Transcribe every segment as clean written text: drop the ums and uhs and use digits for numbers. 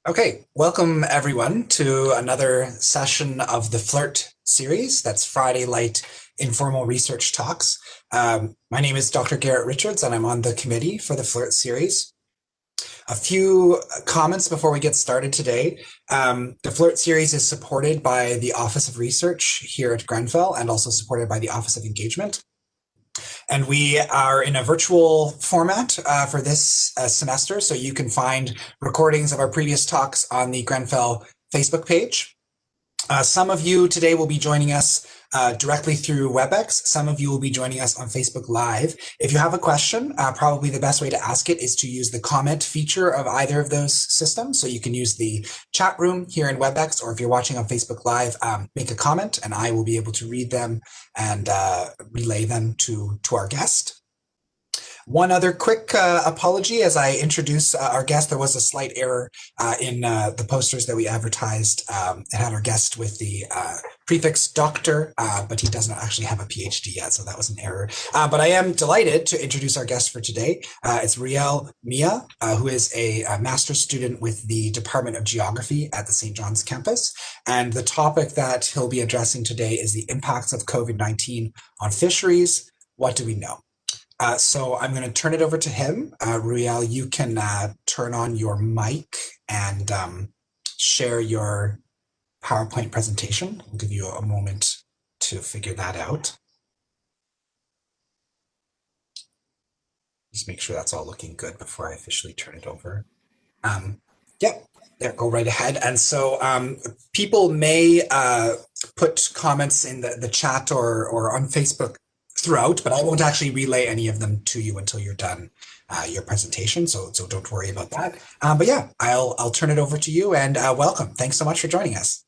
Okay, welcome everyone to another session of the FLIRT series. That's Friday Light Informal Research Talks. My name is Dr. Garrett Richards, and I'm on the committee for the FLIRT series. A few comments before we get started today. The FLIRT series is supported by the Office of Research here at Grenfell and also supported by the Office of Engagement. And we are in a virtual format for this semester, so you can find recordings of our previous talks on the Grenfell Facebook page. Some of you today will be joining us directly through WebEx. Some of you will be joining us on Facebook Live. If you have a question, probably the best way to ask it is to use the comment feature of either of those systems. So you can use the chat room here in WebEx, or if you're watching on Facebook Live, make a comment and I will be able to read them and relay them to our guest. One other quick apology as I introduce our guest. There was a slight error in the posters that we advertised. It had our guest with the prefix doctor, but he does not actually have a PhD yet, so that was an error. But I am delighted to introduce our guest for today. It's Ruyel Miah, who is a master's student with the Department of Geography at the St. John's campus. And the topic that he'll be addressing today is the impacts of COVID-19 on fisheries. What do we know? So I'm going to turn it over to him. Ruyel, you can turn on your mic and share your PowerPoint presentation. I'll give you a moment to figure that out. Just make sure that's all looking good before I officially turn it over. Yeah, there, go right ahead. And so people may put comments in the chat or on Facebook throughout, but I won't actually relay any of them to you until you're done your presentation. So don't worry about that. But yeah, I'll turn it over to you and welcome. Thanks so much for joining us.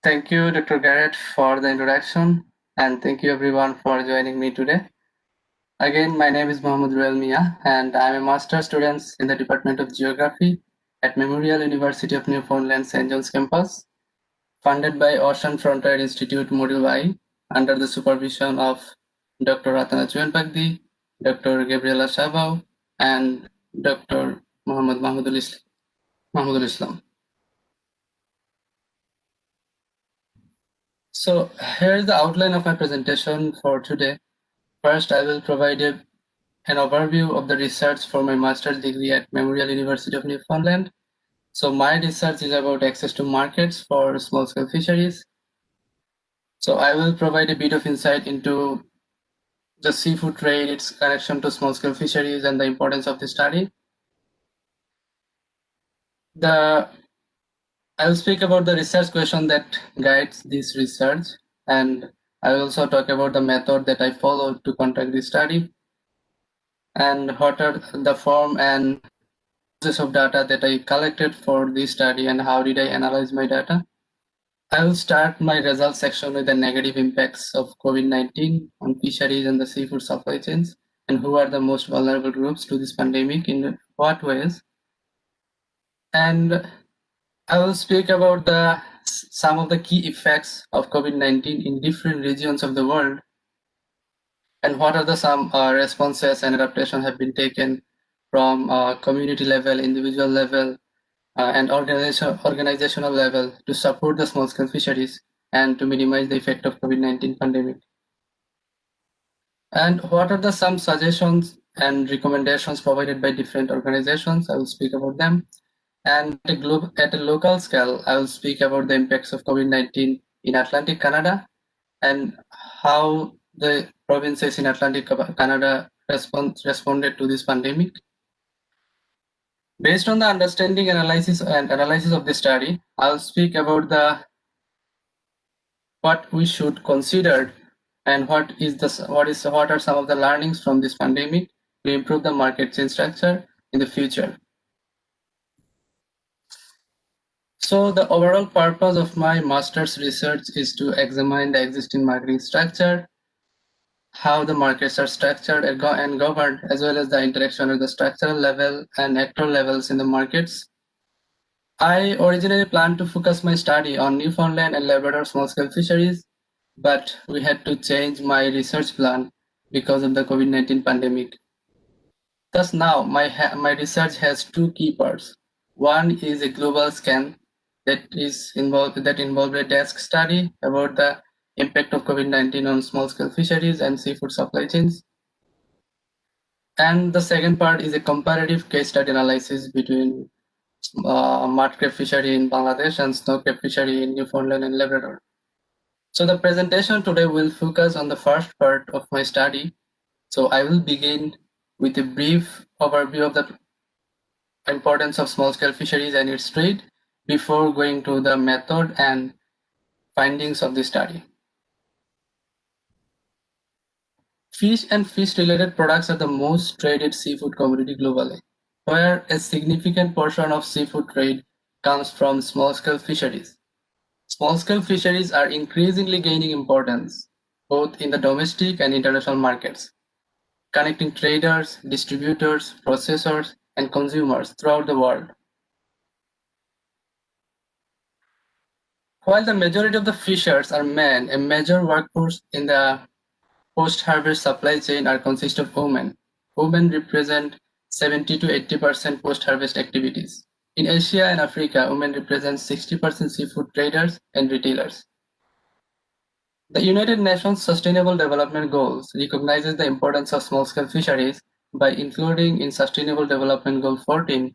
Thank you, Dr. Garrett, for the introduction, and thank you everyone for joining me today. Again, my name is Ruyel Miah, and I'm a master's student in the Department of Geography at Memorial University of Newfoundland St. John's campus, funded by Ocean Frontier Institute Module I, under the supervision of Dr. Ratana Chuenpakdi, Dr. Gabriela Shabao, and Dr. Mahmudul Islam. So here's the outline of my presentation for today. First, I will provide an overview of the research for my master's degree at Memorial University of Newfoundland. So my research is about access to markets for small-scale fisheries. So I will provide a bit of insight into the seafood trade, its connection to small-scale fisheries, and the importance of the study. I will speak about the research question that guides this research, and I will also talk about the method that I followed to conduct this study, and what are the form and process of data that I collected for this study, and how did I analyze my data. I will start my results section with the negative impacts of COVID-19 on fisheries and the seafood supply chains, and who are the most vulnerable groups to this pandemic, in what ways. And I will speak about some of the key effects of COVID-19 in different regions of the world, and what are some responses and adaptations have been taken from community level, individual level, and organizational level to support the small-scale fisheries and to minimize the effect of COVID-19 pandemic. And what are some suggestions and recommendations provided by different organizations? I will speak about them. And at a local scale, I will speak about the impacts of COVID-19 in Atlantic Canada and how the provinces in Atlantic Canada responded to this pandemic. Based on the understanding, analysis of this study, I'll speak about what we should consider and what are some of the learnings from this pandemic to improve the market chain structure in the future. So the overall purpose of my master's research is to examine the existing marketing structure, how the markets are structured and governed, as well as the interaction at the structural level and actor levels in the markets. I originally planned to focus my study on Newfoundland and Labrador small-scale fisheries, but we had to change my research plan because of the COVID-19 pandemic. Thus now my research has two key parts. One is a global scan that involved a desk study about the impact of COVID-19 on small-scale fisheries and seafood supply chains. And the second part is a comparative case study analysis between mud crab fishery in Bangladesh and snow crab fishery in Newfoundland and Labrador. So the presentation today will focus on the first part of my study. So I will begin with a brief overview of the importance of small-scale fisheries and its trade before going to the method and findings of the study. Fish and fish-related products are the most traded seafood commodity globally, where a significant portion of seafood trade comes from small-scale fisheries. Small-scale fisheries are increasingly gaining importance, both in the domestic and international markets, connecting traders, distributors, processors, and consumers throughout the world. While the majority of the fishers are men, a major workforce in the post-harvest supply chain consist of women. Women represent 70 to 80% post-harvest activities. In Asia and Africa, women represent 60% seafood traders and retailers. The United Nations Sustainable Development Goals recognizes the importance of small-scale fisheries by including in Sustainable Development Goal 14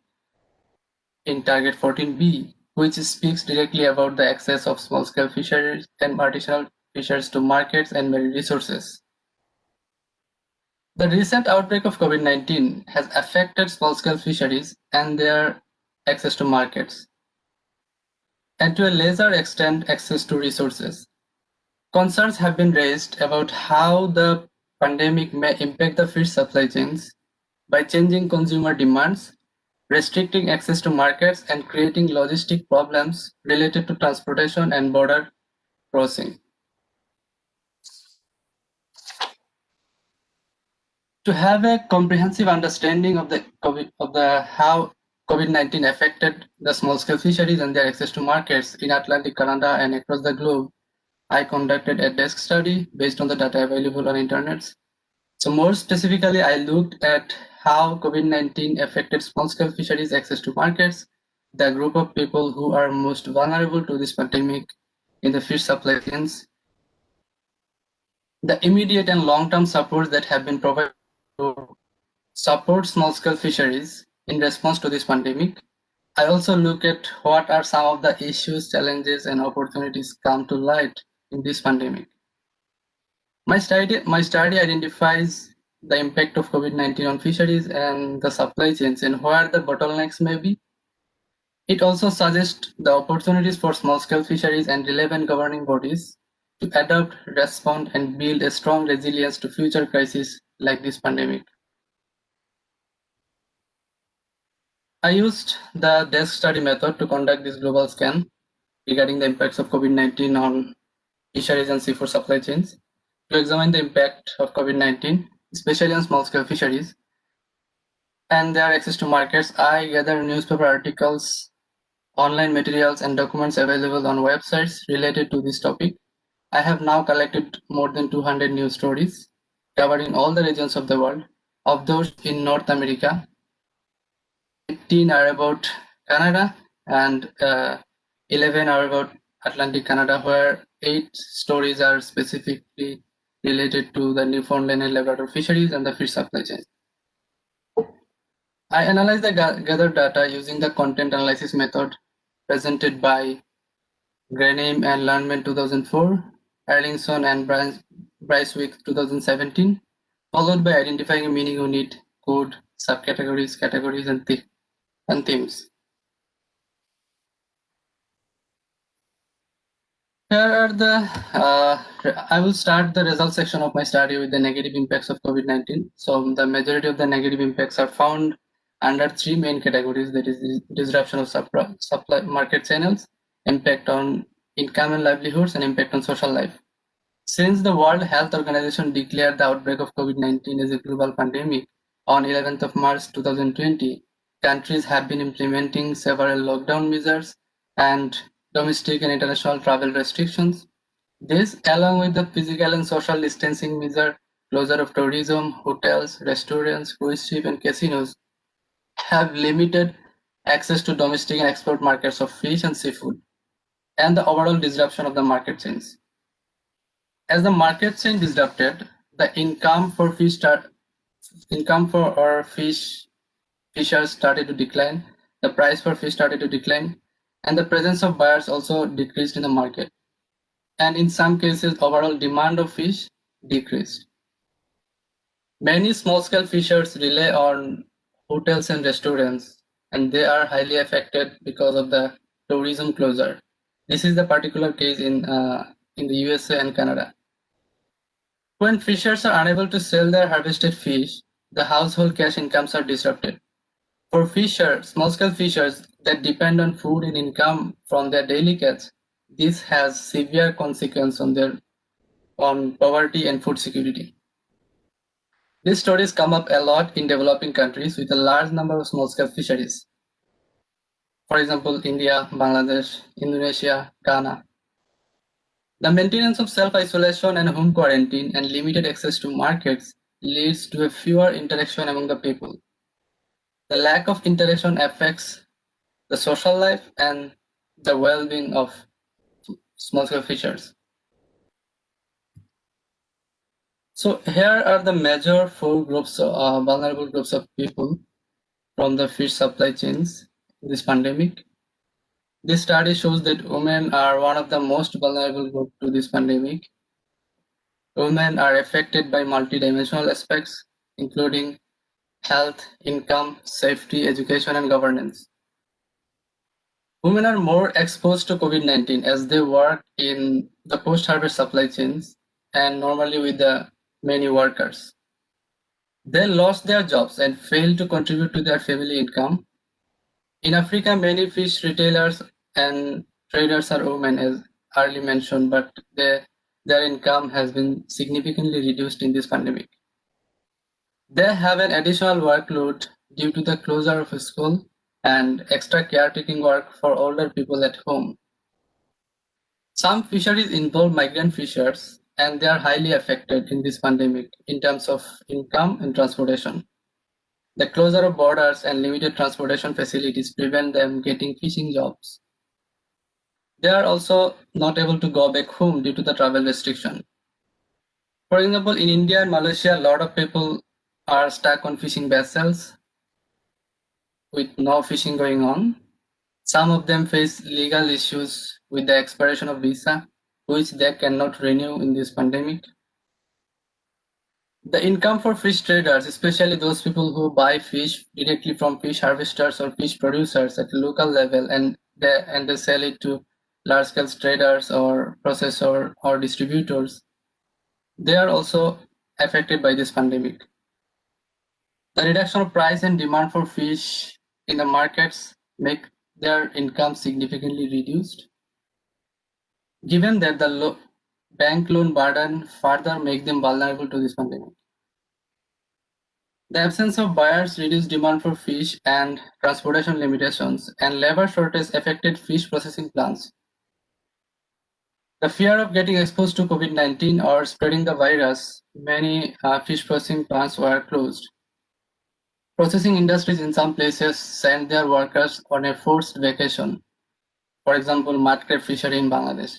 in Target 14B, which speaks directly about the access of small-scale fisheries and artisanal fishers to markets and marine resources. The recent outbreak of COVID-19 has affected small-scale fisheries and their access to markets, and to a lesser extent, access to resources. Concerns have been raised about how the pandemic may impact the fish supply chains by changing consumer demands, restricting access to markets, and creating logistic problems related to transportation and border crossing. To have a comprehensive understanding of how COVID-19 affected the small-scale fisheries and their access to markets in Atlantic Canada and across the globe, I conducted a desk study based on the data available on internet. So more specifically, I looked at how COVID-19 affected small-scale fisheries access to markets, the group of people who are most vulnerable to this pandemic in the fish supply chains, the immediate and long-term supports that have been provided to support small-scale fisheries in response to this pandemic. I also look at what are some of the issues, challenges, and opportunities come to light in this pandemic. My study identifies the impact of COVID-19 on fisheries and the supply chains and where the bottlenecks may be. It also suggests the opportunities for small-scale fisheries and relevant governing bodies to adapt, respond, and build a strong resilience to future crises like this pandemic. I used the desk study method to conduct this global scan regarding the impacts of COVID-19 on fisheries and seafood supply chains. To examine the impact of COVID-19, especially on small-scale fisheries and their access to markets, I gathered newspaper articles, online materials, and documents available on websites related to this topic. I have now collected more than 200 news stories covering all the regions of the world. Of those in North America, 18 are about Canada and 11 are about Atlantic Canada, where 8 stories are specifically related to the Newfoundland and Labrador fisheries and the fish supply chain. I analyzed the gathered data using the content analysis method presented by Grenfell and Landman 2004, Erlingson and Brycewick 2017, followed by identifying a meaning unit, code, subcategories, categories, and themes. Here are I will start the results section of my study with the negative impacts of COVID-19. So the majority of the negative impacts are found under 3 main categories, that is disruption of supply market channels, impact on income and livelihoods, and impact on social life. Since the World Health Organization declared the outbreak of COVID-19 as a global pandemic on 11th of March 2020, countries have been implementing several lockdown measures and domestic and international travel restrictions. This, along with the physical and social distancing measure, closure of tourism, hotels, restaurants, cruise ship, and casinos have limited access to domestic and export markets of fish and seafood, and the overall disruption of the market chains. As the market chain disrupted, the income for our fishers started to decline, the price for fish started to decline, and the presence of buyers also decreased in the market. And in some cases, overall demand of fish decreased. Many small-scale fishers rely on hotels and restaurants, and they are highly affected because of the tourism closure. This is the particular case in the USA and Canada. When fishers are unable to sell their harvested fish, the household cash incomes are disrupted. For small-scale fishers that depend on food and income from their daily catch, this has severe consequences on poverty and food security. These stories come up a lot in developing countries with a large number of small-scale fisheries. For example, India, Bangladesh, Indonesia, Ghana. The maintenance of self-isolation and home quarantine and limited access to markets leads to a fewer interaction among the people. The lack of interaction affects the social life and the well-being of small-scale fishers. So here are the major four vulnerable groups of people from the fish supply chains in this pandemic. This study shows that women are one of the most vulnerable groups to this pandemic. Women are affected by multidimensional aspects, including health, income, safety, education, and governance. Women are more exposed to COVID-19 as they work in the post-harvest supply chains and normally with the many workers. They lost their jobs and failed to contribute to their family income. In Africa, many fish retailers and traders are women, as earlier mentioned, but their income has been significantly reduced in this pandemic. They have an additional workload due to the closure of a school and extra caretaking work for older people at home. Some fisheries involve migrant fishers, and they are highly affected in this pandemic in terms of income and transportation. The closure of borders and limited transportation facilities prevent them getting fishing jobs. They are also not able to go back home due to the travel restriction. For example, in India and Malaysia, a lot of people are stuck on fishing vessels with no fishing going on. Some of them face legal issues with the expiration of visa, which they cannot renew in this pandemic. The income for fish traders, especially those people who buy fish directly from fish harvesters or fish producers at a local level and they sell it to large-scale traders or processors or distributors, they are also affected by this pandemic. The reduction of price and demand for fish in the markets make their income significantly reduced. Given that the bank loan burden further make them vulnerable to this pandemic. The absence of buyers reduced demand for fish and transportation limitations and labor shortage affected fish processing plants. The fear of getting exposed to COVID-19 or spreading the virus, many fish processing plants were closed. Processing industries in some places sent their workers on a forced vacation. For example, mud crab fishery in Bangladesh.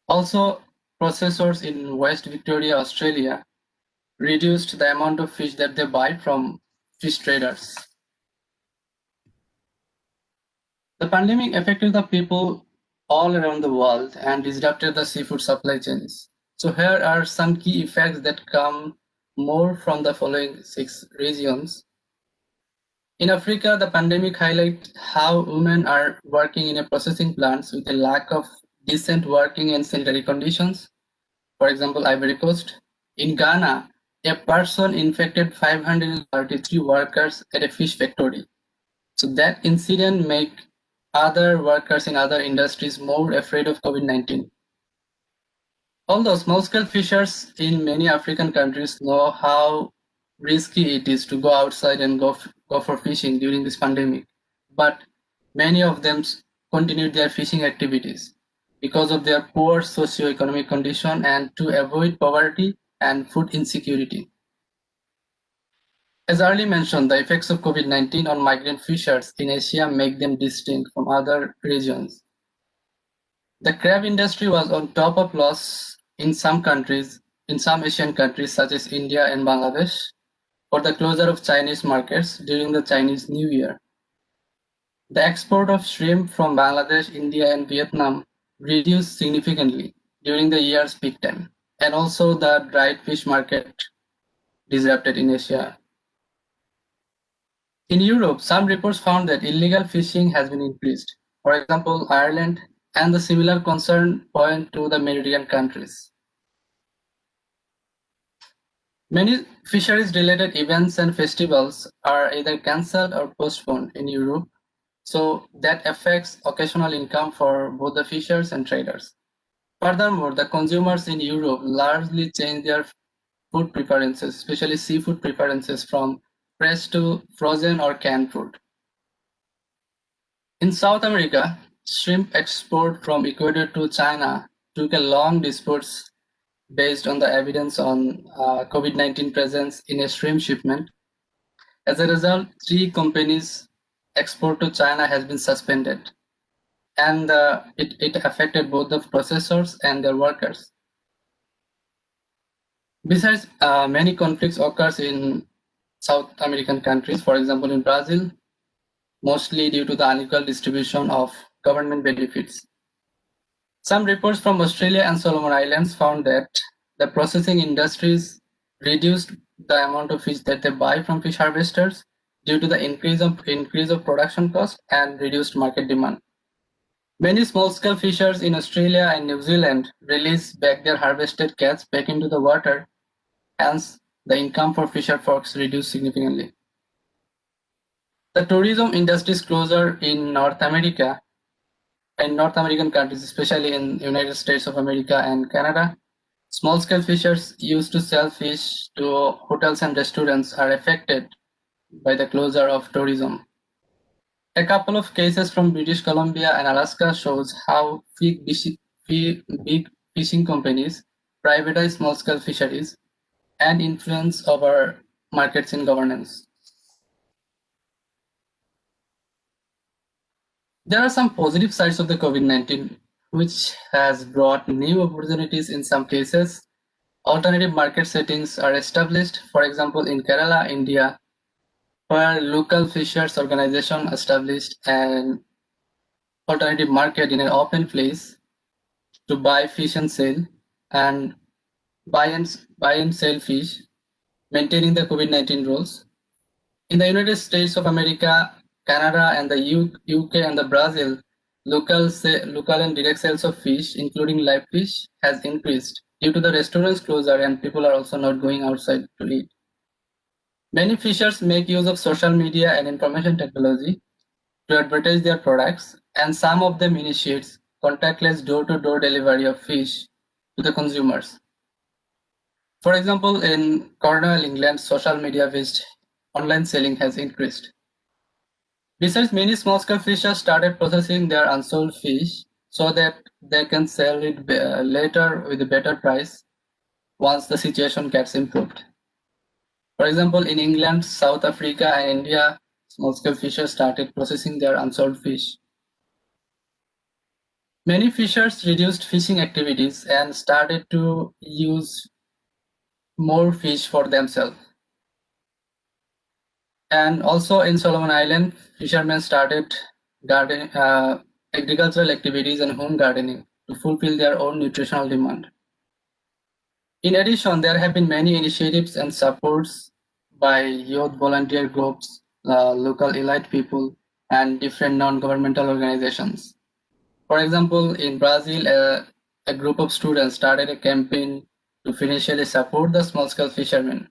Also, processors in West Victoria, Australia, reduced the amount of fish that they buy from fish traders. The pandemic affected the people all around the world and disrupted the seafood supply chains. So here are some key effects that come more from the following 6 regions. In Africa, the pandemic highlights how women are working in a processing plants with a lack of decent working and sanitary conditions. For example, Ivory Coast. In Ghana, a person infected 533 workers at a fish factory. So that incident made other workers in other industries more afraid of COVID-19. Although small-scale fishers in many African countries know how risky it is to go outside and go for fishing during this pandemic, but many of them continued their fishing activities because of their poor socio-economic condition and to avoid poverty. and food insecurity. As earlier mentioned, the effects of COVID-19 on migrant fishers in Asia make them distinct from other regions. The crab industry was on top of loss in some Asian countries such as India and Bangladesh, for the closure of Chinese markets during the Chinese New Year. The export of shrimp from Bangladesh, India, and Vietnam reduced significantly during the year's peak time, and also the dried fish market disrupted in Asia. In Europe, some reports found that illegal fishing has been increased. For example, Ireland, and the similar concern point to the Mediterranean countries. Many fisheries-related events and festivals are either cancelled or postponed in Europe, so that affects occasional income for both the fishers and traders. Furthermore, the consumers in Europe largely change their food preferences, especially seafood preferences, from fresh to frozen or canned food. In South America, shrimp export from Ecuador to China took a long dispute based on the evidence on COVID-19 presence in a shrimp shipment. As a result, 3 companies' export to China has been suspended, and it affected both the processors and their workers. Besides, many conflicts occurs in South American countries, for example in Brazil, mostly due to the unequal distribution of government benefits. Some reports from Australia and Solomon Islands found that the processing industries reduced the amount of fish that they buy from fish harvesters due to the increase of production cost and reduced market demand. Many small-scale fishers in Australia and New Zealand release back their harvested catch back into the water, hence the income for fisher folks reduced significantly. The tourism industry's closure in North America and North American countries, especially in United States of America and Canada, small-scale fishers used to sell fish to hotels and restaurants are affected by the closure of tourism. A couple of cases from British Columbia and Alaska shows how big fishing companies privatize small-scale fisheries and influence over markets in governance. There are some positive sides of the COVID-19, which has brought new opportunities in some cases. Alternative market settings are established, for example, in Kerala, India, where local fishers organization established an alternative market in an open place to buy fish and sell, and buy and sell fish, maintaining the COVID-19 rules. In the United States of America, Canada, and the UK and the Brazil, local and direct sales of fish, including live fish, has increased due to the restaurants closure, and people are also not going outside to eat. Many fishers make use of social media and information technology to advertise their products, and some of them initiates contactless door-to-door delivery of fish to the consumers. For example, in Cornwall, England, social media-based online selling has increased. Besides, many small-scale fishers started processing their unsold fish so that they can sell it later with a better price once the situation gets improved. For example, in England, South Africa, and India, small-scale fishers started processing their unsold fish. Many fishers reduced fishing activities and started to use more fish for themselves. And also in Solomon Island, fishermen started agricultural activities and home gardening to fulfill their own nutritional demand. In addition, there have been many initiatives and supports by youth volunteer groups, local elite people, and different non-governmental organizations. For example, in Brazil, a group of students started a campaign to financially support the small-scale fishermen.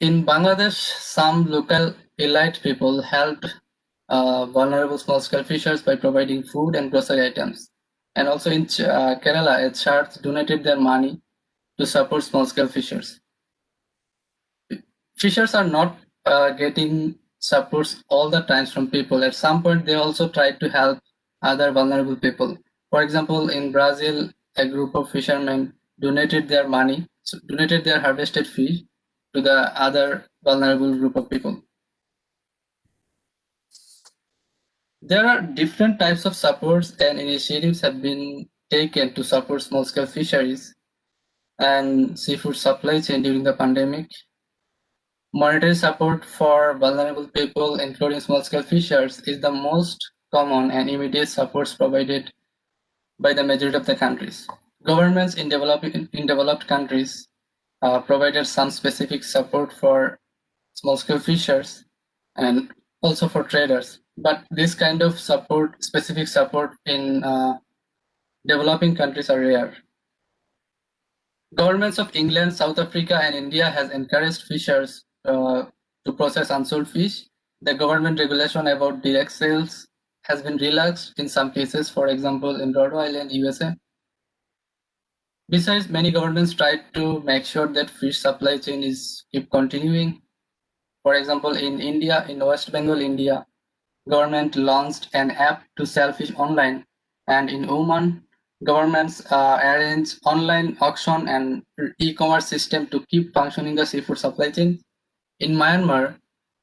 In Bangladesh, some local elite people helped vulnerable small-scale fishers by providing food and grocery items. And also in Kerala, a church donated their money to support small-scale fishers. Fishers are not getting supports all the times from people. At some point, they also tried to help other vulnerable people. For example, in Brazil, a group of fishermen donated their donated their harvested fish to the other vulnerable group of people. There are different types of supports and initiatives have been taken to support small-scale fisheries and seafood supply chain during the pandemic. Monetary support for vulnerable people, including small-scale fishers, is the most common and immediate supports provided by the majority of the countries. Governments in developed countries provided some specific support for small-scale fishers and also for traders. But this kind of support, specific support in developing countries are rare. Governments of England, South Africa, and India has encouraged fishers to process unsold fish. The government regulation about direct sales has been relaxed in some cases, for example, in Rhode Island, USA. Besides, many governments tried to make sure that fish supply chain is keep continuing. For example, in India, in West Bengal, India, government launched an app to sell fish online, and in Oman, governments arrange online auction and e-commerce system to keep functioning the seafood supply chain. In Myanmar,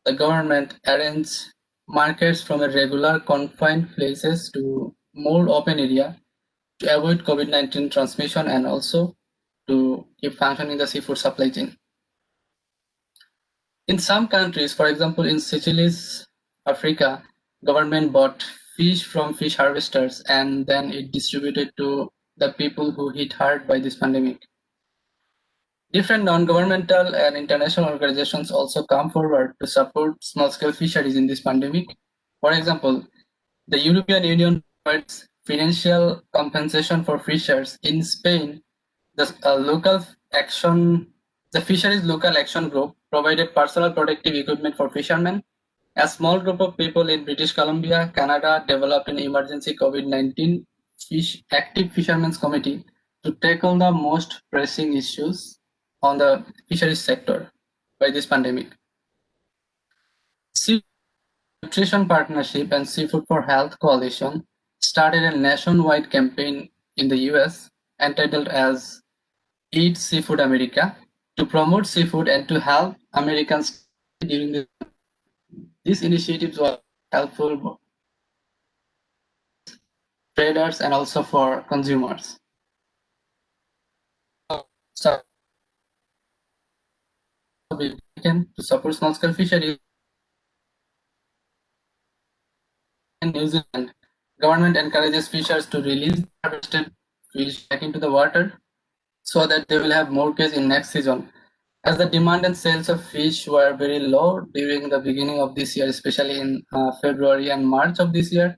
the government arranged markets from a regular confined places to more open area to avoid COVID-19 transmission and also to keep functioning the seafood supply chain. In some countries, for example, in Seychelles, Africa, government bought fish from fish harvesters and then it distributed to the people who hit hard by this pandemic. Different non-governmental and international organizations also come forward to support small-scale fisheries in this pandemic. For example, the European Union provides financial compensation for fishers. In Spain, the Fisheries Local Action Group provided personal protective equipment for fishermen. A small group of people in British Columbia, Canada developed an emergency COVID-19 active fishermen's committee to tackle the most pressing issues on the fisheries sector by this pandemic. Seafood Nutrition Partnership and Seafood for Health Coalition started a nationwide campaign in the US entitled as Eat Seafood America to promote seafood and to help Americans during these initiatives were helpful for traders and also for consumers. So we can to support small-scale fisheries in New Zealand. Government encourages fishers to release harvested fish back into the water so that they will have more catch in next season. As the demand and sales of fish were very low during the beginning of this year, especially in February and March of this year,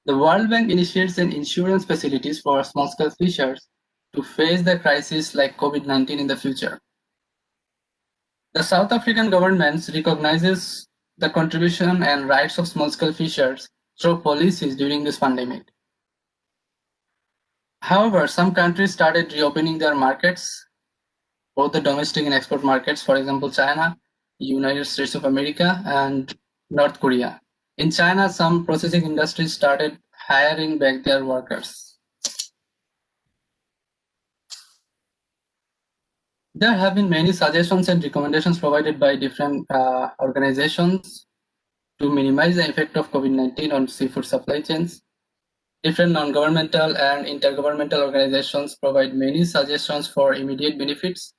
the World Bank initiates an insurance facilities for small-scale fishers to face the crisis like COVID-19 in the future. The South African government recognizes the contribution and rights of small-scale fishers through policies during this pandemic. However, some countries started reopening their markets, both the domestic and export markets, for example, China, United States of America, and North Korea. In China, some processing industries started hiring back their workers. There have been many suggestions and recommendations provided by different organizations to minimize the effect of COVID-19 on seafood supply chains. Different non-governmental and intergovernmental organizations provide many suggestions for immediate benefits.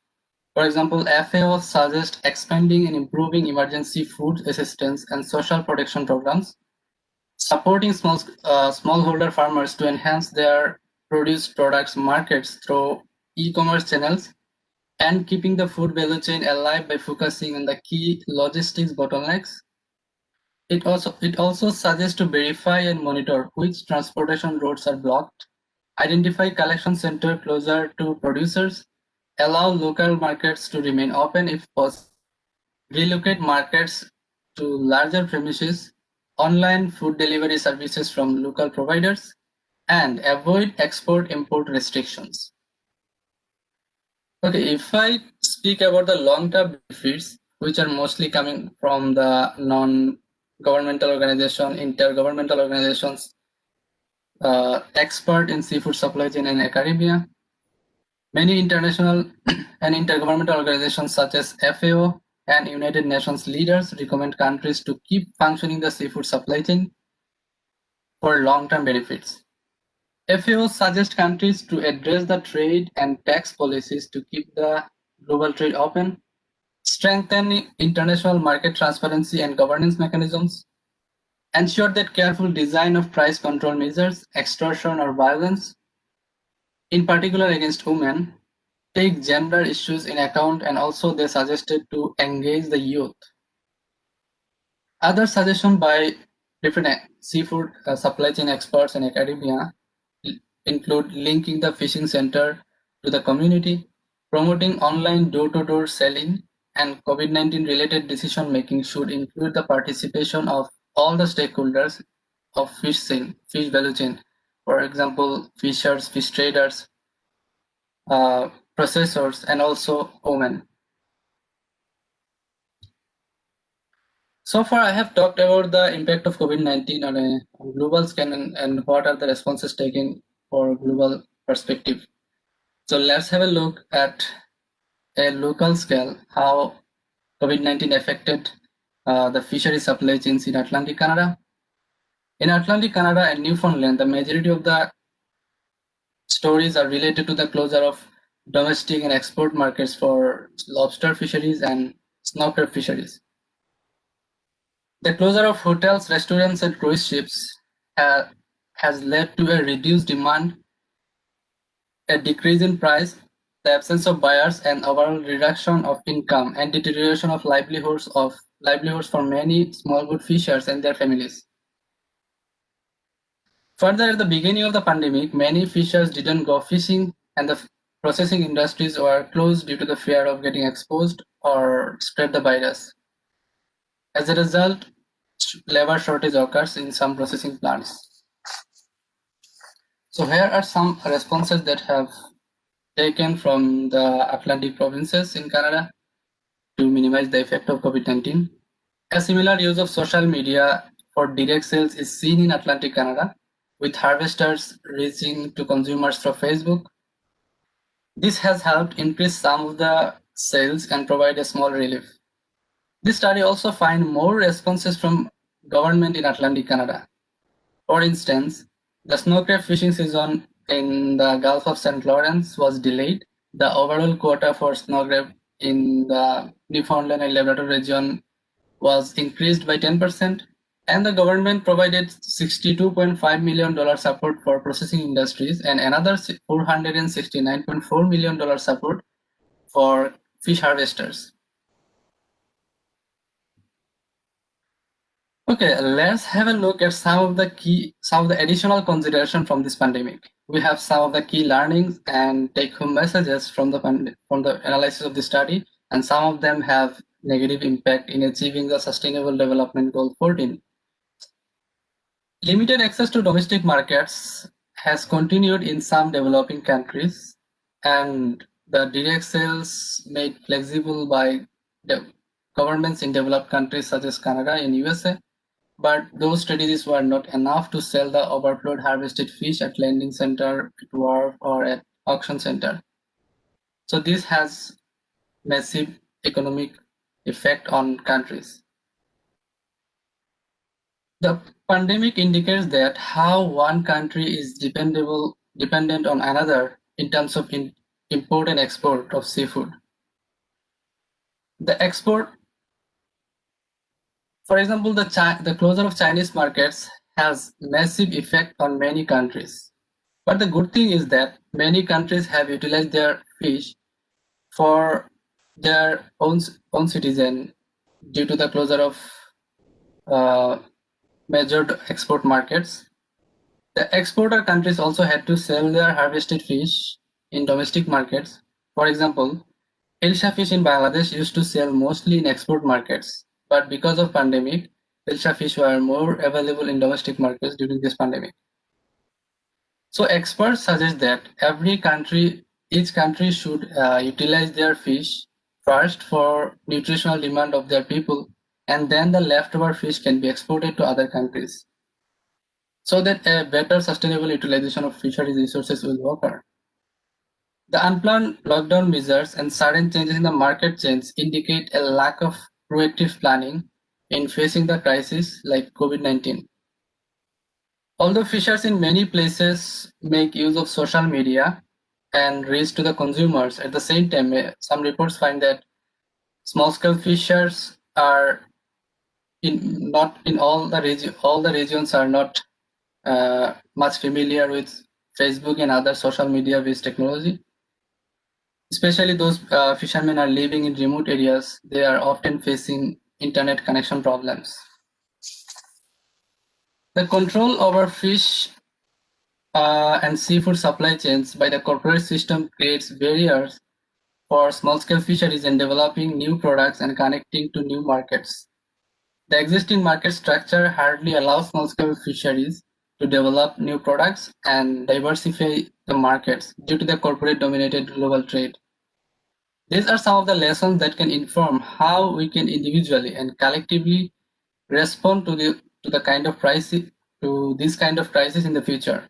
For example, FAO suggests expanding and improving emergency food assistance and social protection programs, supporting smallholder farmers to enhance their produce products markets through e-commerce channels, and keeping the food value chain alive by focusing on the key logistics bottlenecks. It also suggests to verify and monitor which transportation routes are blocked, identify collection center closer to producers, allow local markets to remain open if possible, relocate markets to larger premises, online food delivery services from local providers, and avoid export-import restrictions. Okay, if I speak about the long-term benefits, which are mostly coming from the non-governmental organization, intergovernmental organizations, expert in seafood supply chain and academia, Many international and intergovernmental organizations such as FAO and United Nations leaders recommend countries to keep functioning the seafood supply chain for long-term benefits. FAO suggests countries to address the trade and tax policies to keep the global trade open, strengthen international market transparency and governance mechanisms, ensure that careful design of price control measures, extortion or violence, in particular against women, take gender issues in account, and also they suggested to engage the youth. Other suggestions by different seafood supply chain experts and academia include linking the fishing center to the community, promoting online door-to-door selling, and COVID-19 related decision making should include the participation of all the stakeholders of fish value chain. For example, fishers, fish traders, processors, and also women. So far, I have talked about the impact of COVID-19 on a global scale and what are the responses taken for global perspective. So let's have a look at a local scale how COVID-19 affected the fishery supply chains in Atlantic Canada. In Atlantic Canada and Newfoundland, the majority of the stories are related to the closure of domestic and export markets for lobster fisheries and snow crab fisheries. The closure of hotels, restaurants, and cruise ships has led to a reduced demand, a decrease in price, the absence of buyers, and overall reduction of income and deterioration of livelihoods for many smallhood fishers and their families. Further, at the beginning of the pandemic, many fishers didn't go fishing, and the processing industries were closed due to the fear of getting exposed or spread the virus. As a result, labor shortage occurs in some processing plants. So here are some responses that have taken from the Atlantic provinces in Canada to minimize the effect of COVID-19. A similar use of social media for direct sales is seen in Atlantic Canada, with harvesters reaching to consumers through Facebook. This has helped increase some of the sales and provide a small relief. This study also find more responses from government in Atlantic Canada. For instance, the snow crab fishing season in the Gulf of St. Lawrence was delayed. The overall quota for snow crab in the Newfoundland and Labrador region was increased by 10%, and the government provided $62.5 million support for processing industries and another $469.4 million support for fish harvesters. Okay, let's have a look at some of the additional consideration from this pandemic. We have some of the key learnings and take-home messages from the analysis of the study, and some of them have negative impact in achieving the Sustainable Development Goal 14. Limited access to domestic markets has continued in some developing countries, and the direct sales made flexible by the governments in developed countries such as Canada and USA. But those strategies were not enough to sell the overflowed harvested fish at landing center, at wharf, or at auction center. So this has massive economic effect on countries. The pandemic indicates that how one country is dependent on another in terms of import and export of seafood. The export, for example, the closure of Chinese markets has massive effect on many countries. But the good thing is that many countries have utilized their fish for their own citizen due to the closure of major export markets. The exporter countries also had to sell their harvested fish in domestic markets. For example, Hilsa fish in Bangladesh used to sell mostly in export markets, but because of pandemic, Hilsa fish were more available in domestic markets during this pandemic. So experts suggest that each country should utilize their fish first for nutritional demand of their people, and then the leftover fish can be exported to other countries, so that a better sustainable utilization of fisheries resources will occur. The unplanned lockdown measures and sudden changes in the market trends indicate a lack of proactive planning in facing the crisis like COVID-19. Although fishers in many places make use of social media and reach to the consumers, at the same time, some reports find that small-scale fishers are not in all the regions are not much familiar with Facebook and other social media-based technology. Especially those fishermen are living in remote areas, they are often facing internet connection problems. The control over fish and seafood supply chains by the corporate system creates barriers for small-scale fisheries in developing new products and connecting to new markets. The existing market structure hardly allows small-scale fisheries to develop new products and diversify the markets due to the corporate-dominated global trade. These are some of the lessons that can inform how we can individually and collectively respond to this kind of crisis in the future.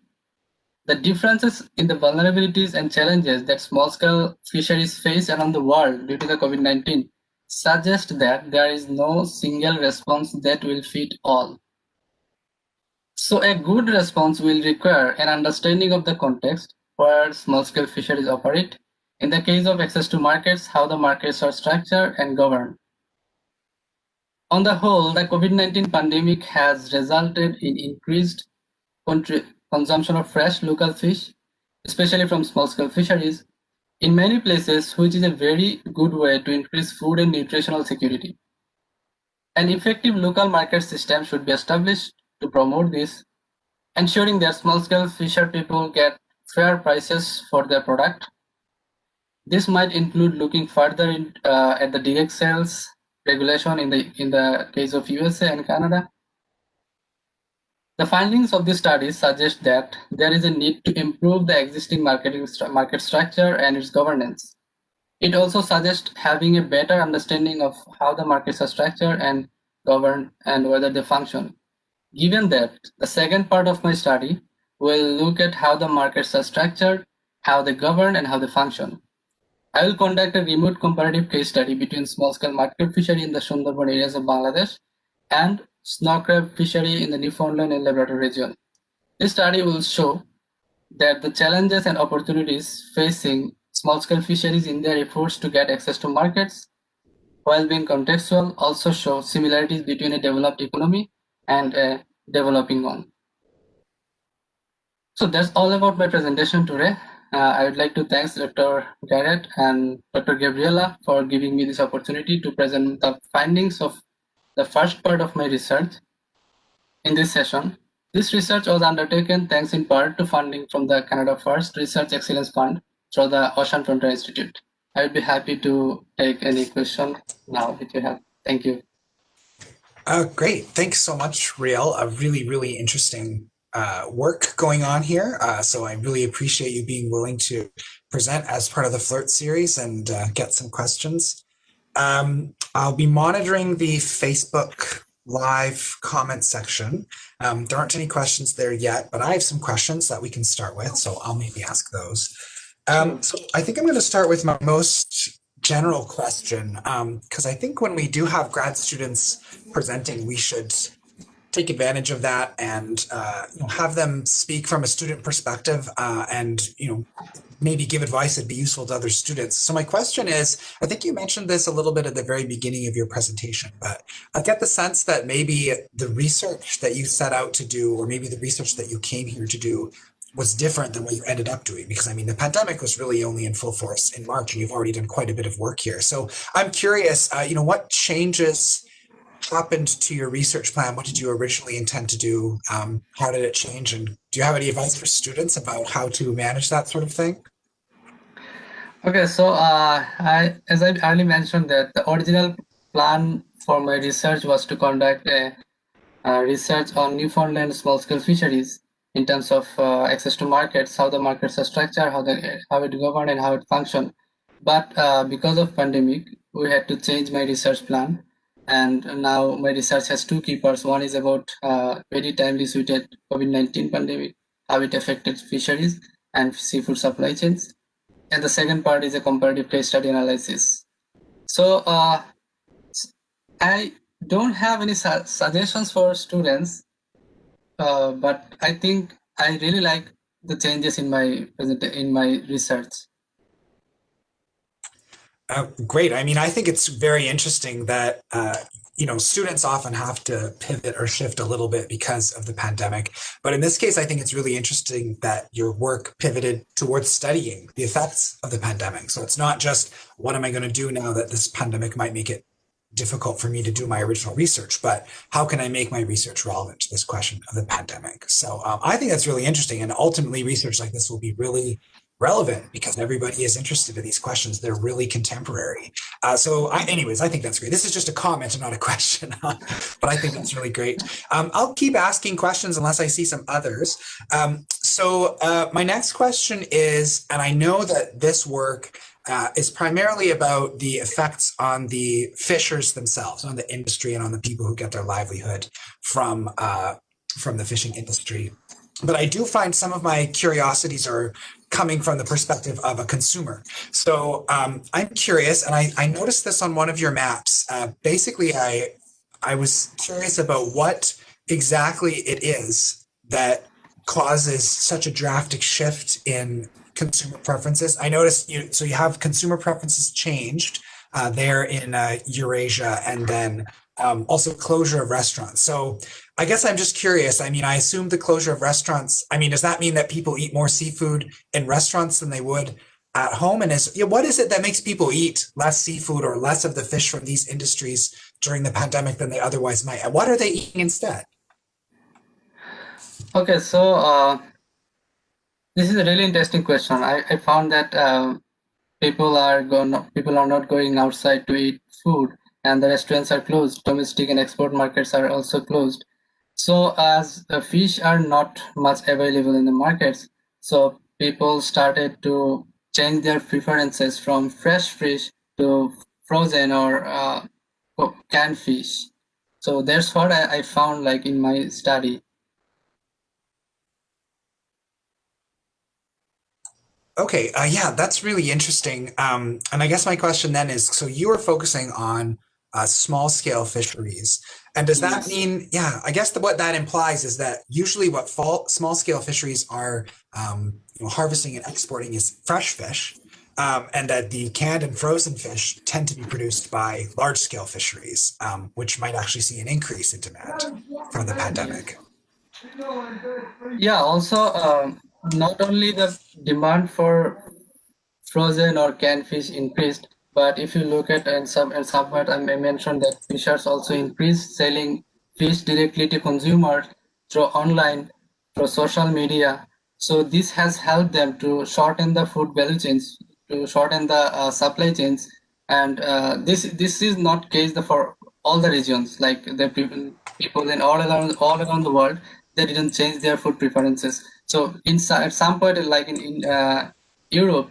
The differences in the vulnerabilities and challenges that small-scale fisheries face around the world due to the COVID-19 suggest that there is no single response that will fit all. So a good response will require an understanding of the context where small-scale fisheries operate, in the case of access to markets, how the markets are structured and governed. On the whole, the COVID-19 pandemic has resulted in increased consumption of fresh local fish, especially from small-scale fisheries, in many places, which is a very good way to increase food and nutritional security. An effective local market system should be established to promote this, ensuring that small-scale fisher people get fair prices for their product. This might include looking further at the direct sales regulation in the case of USA and Canada. The findings of this study suggest that there is a need to improve the existing market structure and its governance. It also suggests having a better understanding of how the markets are structured and governed and whether they function. Given that, the second part of my study will look at how the markets are structured, how they govern, and how they function. I will conduct a remote comparative case study between small-scale market fishery in the Sundarban areas of Bangladesh and snow crab fishery in the Newfoundland and Labrador region. This study will show that the challenges and opportunities facing small-scale fisheries in their efforts to get access to markets, while being contextual, also show similarities between a developed economy and a developing one. So that's all about my presentation today. I would like to thank Dr. Garrett and Dr. Gabriela for giving me this opportunity to present the findings of the first part of my research in this session. This research was undertaken thanks in part to funding from the Canada First Research Excellence Fund through the Ocean Frontier Institute. I would be happy to take any question now if you have. Thank you. Great. Thanks so much, Ruyel. A really, really interesting work going on here. So I really appreciate you being willing to present as part of the FLIRT series and get some questions. I'll be monitoring the Facebook live comment section. There aren't any questions there yet, but I have some questions that we can start with, so I'll maybe ask those. So I think I'm going to start with my most general question, because I think when we do have grad students presenting, we should take advantage of that and have them speak from a student perspective and maybe give advice that'd be useful to other students. So my question is, I think you mentioned this a little bit at the very beginning of your presentation, but I get the sense that maybe the research that you set out to do, or maybe the research that you came here to do, was different than what you ended up doing. Because I mean, the pandemic was really only in full force in March, and you've already done quite a bit of work here. So I'm curious, what changes happened to your research plan? What did you originally intend to do? How did it change? And do you have any advice for students about how to manage that sort of thing? Okay, so as I earlier mentioned, that the original plan for my research was to conduct a research on Newfoundland small-scale fisheries in terms of access to markets, how the markets are structured, how it govern, and how it function. But because of pandemic, we had to change my research plan, and now my research has two key parts. One is about very timely suited COVID-19 pandemic, how it affected fisheries and seafood supply chains. and the second part is a comparative case study analysis. So I don't have any suggestions for students, but I think I really like the changes in my research. Great. I mean, I think it's very interesting that students often have to pivot or shift a little bit because of the pandemic. But in this case, I think it's really interesting that your work pivoted towards studying the effects of the pandemic. So it's not just what am I going to do now that this pandemic might make it difficult for me to do my original research, but how can I make my research relevant to this question of the pandemic? So I think that's really interesting. And ultimately, research like this will be really relevant because everybody is interested in these questions. They're really contemporary. Anyways, I think that's great. This is just a comment and not a question, but I think that's really great. I'll keep asking questions unless I see some others. My next question is, and I know that this work is primarily about the effects on the fishers themselves, on the industry, and on the people who get their livelihood from the fishing industry. But I do find some of my curiosities are coming from the perspective of a consumer. So I'm curious, and I noticed this on one of your maps. Basically, I was curious about what exactly it is that causes such a drastic shift in consumer preferences. I noticed you have consumer preferences changed there in Eurasia, and then also closure of restaurants. So I guess I'm just curious. I mean, I assume the closure of restaurants, I mean, does that mean that people eat more seafood in restaurants than they would at home? And what is it that makes people eat less seafood or less of the fish from these industries during the pandemic than they otherwise might? And what are they eating instead? Okay, so this is a really interesting question. I found that people are not going outside to eat food, and the restaurants are closed. Domestic and export markets are also closed. So as the fish are not much available in the markets, so people started to change their preferences from fresh fish to frozen or canned fish. So that's what I found like in my study. Okay, yeah, that's really interesting. And I guess my question then is, so you are focusing on small scale fisheries. And does that Yes. mean, yeah, I guess what that implies is that usually what small scale fisheries are harvesting and exporting is fresh fish, and that the canned and frozen fish tend to be produced by large scale fisheries, which might actually see an increase in demand from the pandemic. Yeah, also not only the demand for frozen or canned fish increased, but if you look at and somewhat I mentioned that fishers also increased selling fish directly to consumers through online, through social media. So this has helped them to shorten the food value chains, to shorten the supply chains, and this is not case for all the regions. Like the people in all around the world, they didn't change their food preferences. So at some point, like in Europe,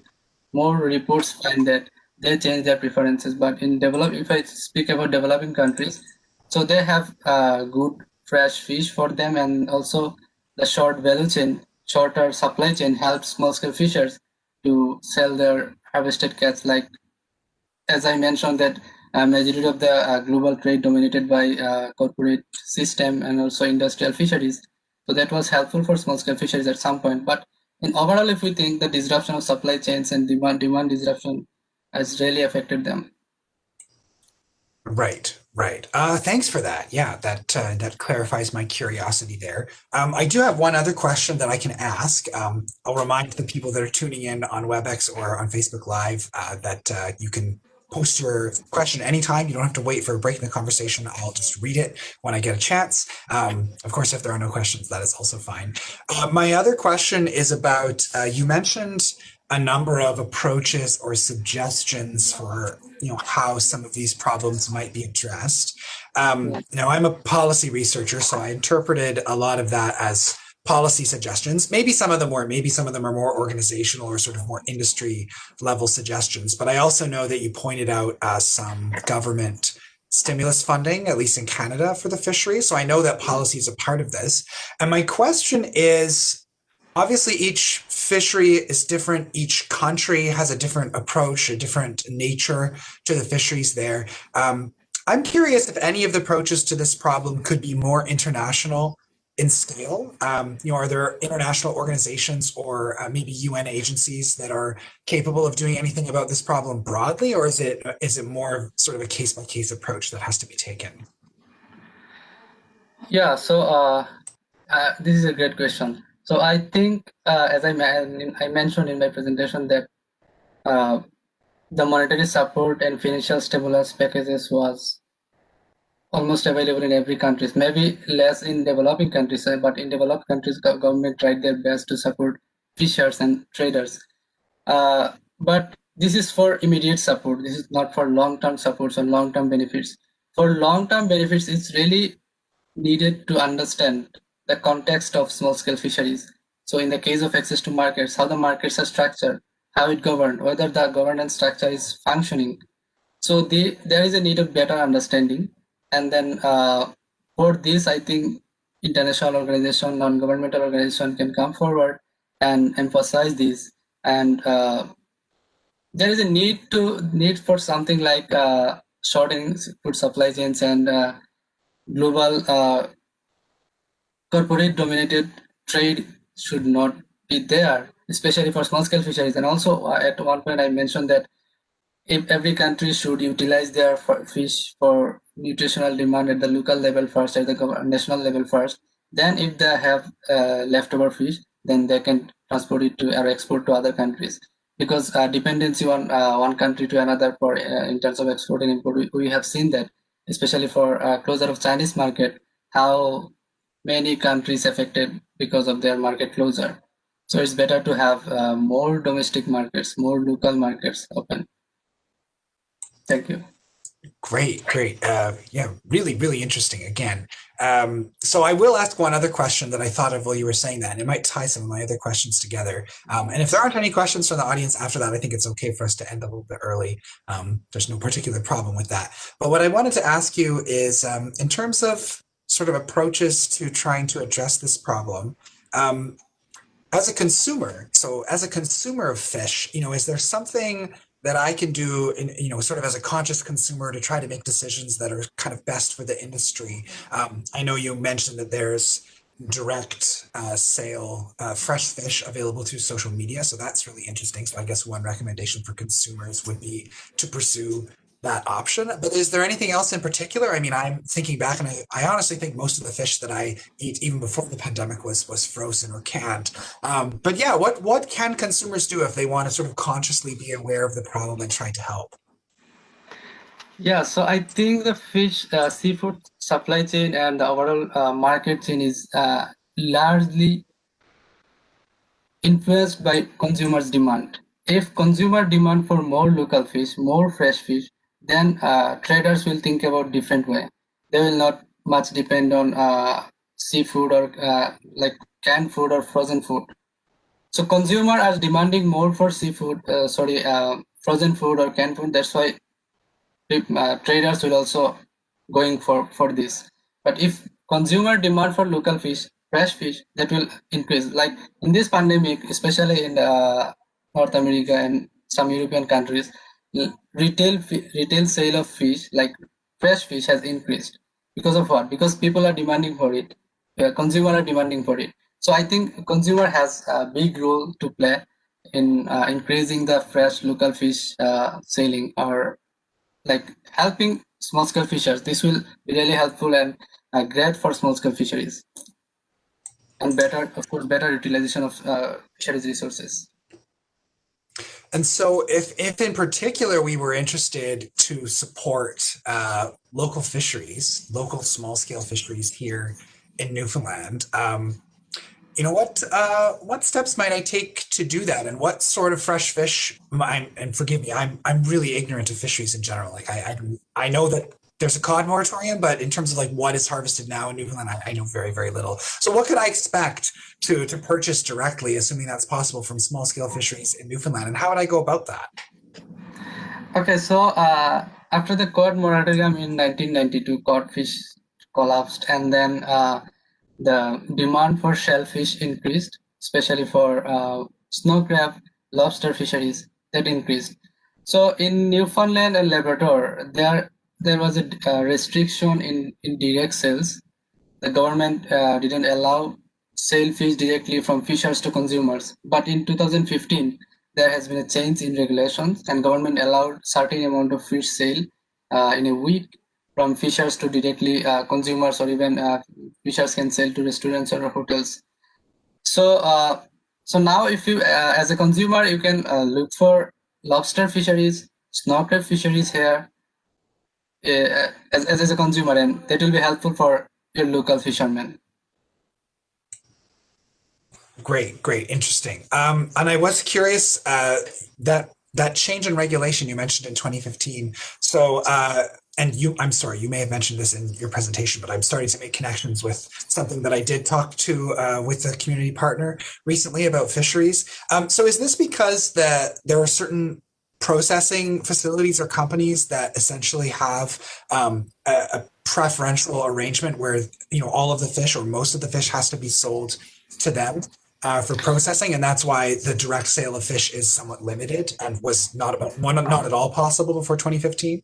more reports find that they change their preferences. But if I speak about developing countries, so they have good fresh fish for them, and also the short value chain, shorter supply chain helps small scale fishers to sell their harvested catch. Like as I mentioned that majority of the global trade dominated by corporate system and also industrial fisheries. So that was helpful for small scale fisheries at some point. But in overall, if we think the disruption of supply chains and demand disruption has really affected them. Right, right. Thanks for that. Yeah, that clarifies my curiosity there. I do have one other question that I can ask. I'll remind the people that are tuning in on WebEx or on Facebook Live that you can post your question anytime. You don't have to wait for a break in the conversation. I'll just read it when I get a chance. Of course, if there are no questions, that is also fine. My other question is about you mentioned a number of approaches or suggestions for how some of these problems might be addressed. I'm a policy researcher, so I interpreted a lot of that as policy suggestions. Maybe some of them were, maybe some of them are more organizational or sort of more industry level suggestions. But I also know that you pointed out some government stimulus funding, at least in Canada, for the fishery. So I know that policy is a part of this. And my question is, obviously each fishery is different. Each country has a different approach, a different nature to the fisheries there. I'm curious if any of the approaches to this problem could be more international in scale. Are there international organizations or maybe UN agencies that are capable of doing anything about this problem broadly, or is it more sort of a case by case approach that has to be taken? Yeah, so this is a great question. So I think, as I mentioned in my presentation, that uh, the monetary support and financial stimulus packages was almost available in every country. Maybe less in developing countries, but in developed countries, government tried their best to support fishers and traders. But this is for immediate support. This is not for long-term supports or long-term benefits. For long-term benefits, it's really needed to understand the context of small-scale fisheries. So in the case of access to markets, how the markets are structured, how it governed, whether the governance structure is functioning. So there is a need of better understanding. And then for this, I think international organization, non-governmental organization can come forward and emphasize this. And there is a need for something like shortening food supply chains and global corporate dominated trade should not be there, especially for small scale fisheries. And also at one point I mentioned that if every country should utilize their fish for nutritional demand at the local level first, at the national level first, then if they have leftover fish, then they can transport it to or export to other countries. Because dependency on one country to another for in terms of export and import, we have seen that, especially for closure of Chinese market, how many countries affected because of their market closure. So it's better to have more domestic markets, more local markets open. Thank you. Great, great. Yeah, really, really interesting again. So I will ask one other question that I thought of while you were saying that, and it might tie some of my other questions together. And if there aren't any questions from the audience after that, I think it's okay for us to end a little bit early. There's no particular problem with that. But what I wanted to ask you is, in terms of sort of approaches to trying to address this problem, um, as a consumer, so as a consumer of fish, is there something that I can do in, sort of as a conscious consumer to try to make decisions that are kind of best for the industry? I know you mentioned that there's direct sale fresh fish available through social media, so that's really interesting. So I guess one recommendation for consumers would be to pursue that option. But is there anything else in particular? I mean, I'm thinking back, and I honestly think most of the fish that I eat, even before the pandemic, was frozen or canned. But yeah, what can consumers do if they want to sort of consciously be aware of the problem and try to help? Yeah, so I think the seafood supply chain and the overall market chain is largely influenced by consumers' demand. If consumer demand for more local fish, more fresh fish, then traders will think about different way. They will not much depend on seafood or like canned food or frozen food. So consumer are demanding more for frozen food or canned food. That's why traders will also going for this. But if consumer demand for local fish, fresh fish, that will increase. Like in this pandemic, especially in North America and some European countries, retail sale of fish, like fresh fish, has increased. Because of what? Because people are demanding for it. Consumer are demanding for it. So I think consumer has a big role to play in increasing the fresh local fish selling, or like helping small scale fishers. This will be really helpful and great for small scale fisheries, and better, of course, better utilization of fisheries resources. And so, if in particular we were interested to support local fisheries, local small scale fisheries here in Newfoundland, what steps might I take to do that, and what sort of fresh fish? And forgive me, I'm really ignorant of fisheries in general. Like I know that there's a cod moratorium, but in terms of like what is harvested now in Newfoundland, I know very very little. So what could I expect to purchase directly, assuming that's possible, from small scale fisheries in Newfoundland, and how would I go about that? Okay, so after the cod moratorium in 1992, cod fish collapsed, and then the demand for shellfish increased. especially for snow crab, lobster fisheries that increased. So in Newfoundland and Labrador, there was a restriction in direct sales. The government didn't allow sale fish directly from fishers to consumers. But in 2015, there has been a change in regulations, and government allowed certain amount of fish sale in a week from fishers to directly consumers, or even fishers can sell to restaurants or hotels. So, so now if you, as a consumer, you can look for lobster fisheries, snow crab fisheries here as a consumer, and that will be helpful for your local fishermen. Great, interesting. And I was curious that change in regulation you mentioned in 2015. So, and I'm sorry, you may have mentioned this in your presentation, but I'm starting to make connections with something that I did talk to with a community partner recently about fisheries. So, is this because there are certain processing facilities or companies that essentially have a preferential arrangement where all of the fish or most of the fish has to be sold to them for processing, and that's why the direct sale of fish is somewhat limited and was not at all possible before 2015?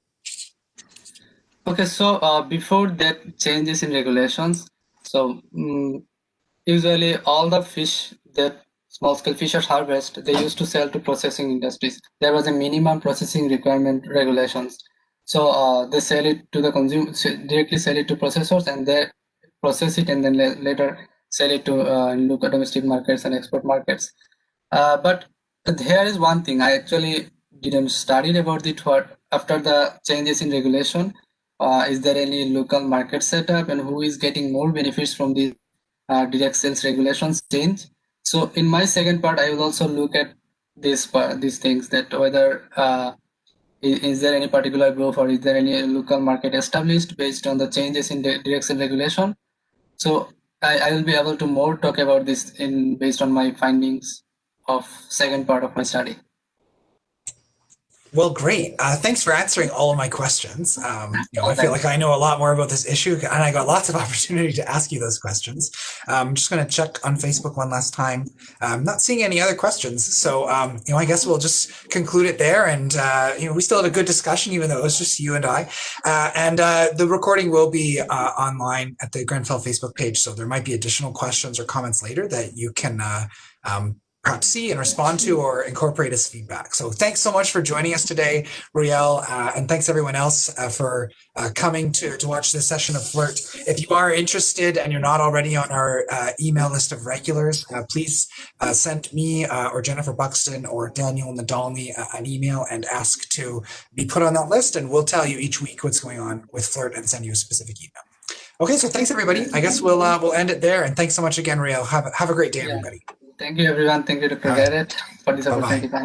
Okay, so before that changes in regulations, so usually all the fish that small scale fishers harvest, they used to sell to processing industries. There was a minimum processing requirement regulations. So they sell it to the consumer, directly sell it to processors, and they process it and then later sell it to local domestic markets and export markets. But here is one thing I actually didn't study about it. What after the changes in regulation, is there any local market setup, and who is getting more benefits from the direct sales regulations change? So in my second part, I will also look at these things, that whether is there any particular group, or is there any local market established based on the changes in the direct sale regulation. So I will be able to more talk about this in based on my findings of second part of my study. Well, great. Thanks for answering all of my questions. I feel like I know a lot more about this issue, and I got lots of opportunity to ask you those questions. I'm just going to check on Facebook one last time. I'm not seeing any other questions, so I guess we'll just conclude it there. And we still had a good discussion, even though it was just you and I. And the recording will be online at the Grenfell Facebook page, so there might be additional questions or comments later that you can perhaps see and respond to or incorporate as feedback. So thanks so much for joining us today, Ruyel, and thanks everyone else for coming to watch this session of FLIRT. If you are interested and you're not already on our email list of regulars, please send me or Jennifer Buxton or Daniel Nadolny an email and ask to be put on that list, and we'll tell you each week what's going on with FLIRT and send you a specific email. Okay, so thanks everybody. I guess we'll end it there, and thanks so much again, Ruyel. Have a great day, everybody. Thank you, everyone. Thank you, Dr. Garrett, for this opportunity. Bye-bye.